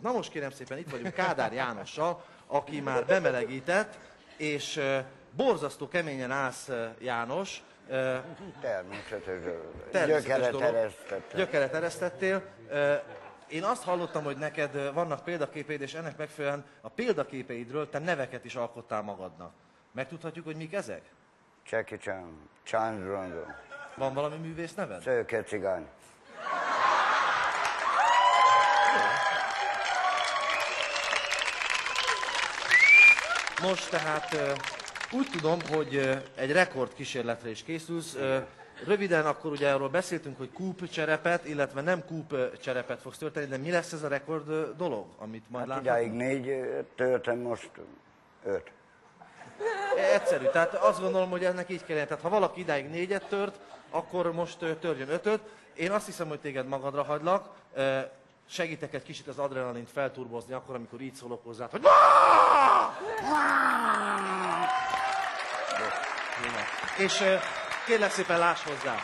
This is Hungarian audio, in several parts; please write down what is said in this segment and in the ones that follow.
Na most kérem szépen, itt vagyunk Kádár Jánossal, aki már bemelegített, és borzasztó keményen állsz, János. Természetesen. Gyökeret eresztettél. Én azt hallottam, hogy neked vannak példaképeid, és ennek megfelelően a példaképeidről te neveket is alkottál magadnak. Megtudhatjuk, hogy mik ezek? Jackie Chan, Charles Bronson. Van valami művész neved? Szőke cigány. Most tehát úgy tudom, hogy egy rekordkísérletre is készülsz. Röviden akkor ugye arról beszéltünk, hogy kúp-cserepet, illetve nem kúp-cserepet fogsz történni, de mi lesz ez a rekord dolog, amit majd Hát láthatunk? idáig 4 törtem, most 5. Egyszerű, tehát azt gondolom, hogy ennek így kell lenni. Tehát ha valaki idáig 4-et tört, akkor most törjön 5-öt. Én azt hiszem, hogy téged magadra hagylak. Segítek egy kicsit az adrenalint felturbozni akkor, amikor így szólok hozzád, hogy és kérlek szépen láss hozzá.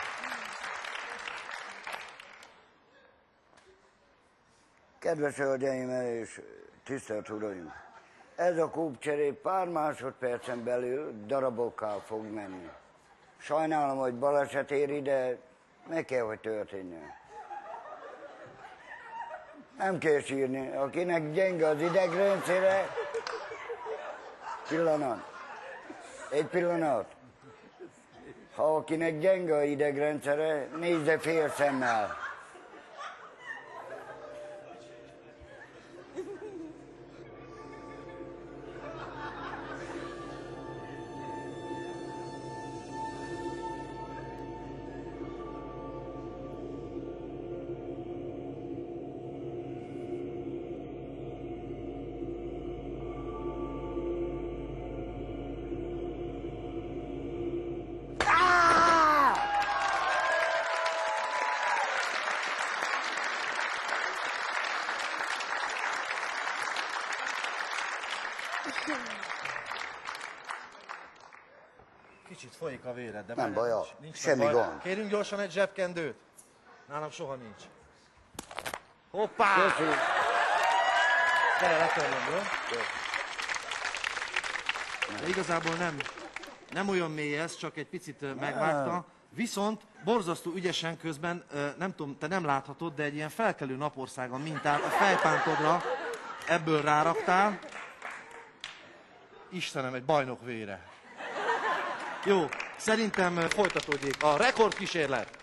Kedves hölgyeim és tisztelt uraim! Ez a kúpcseré pár másodpercen belül darabokká fog menni. Sajnálom, hogy baleset éri, de meg kell, hogy történjen. Nem kell sírni. Akinek gyenge az idegrendszere... Pillanat. Egy pillanat. Ha akinek gyenge az idegrendszere, nézze fél szemmel. Kicsit folyik a véred, de Nem baj, nincs semmi baj. gond. Kérünk gyorsan egy zsebkendőt? Nálam soha nincs. Hoppá! Köszönöm. Gyere, letörlöm, jó? De igazából nem olyan mély ez, csak egy picit megvágta. Viszont borzasztó ügyesen közben, nem tudom, te nem láthatod, de egy ilyen felkelő napországa mintát a fejpántodra ebből ráraktál. Istenem, egy bajnok vére. Jó, szerintem folytatódjék a rekordkísérlet.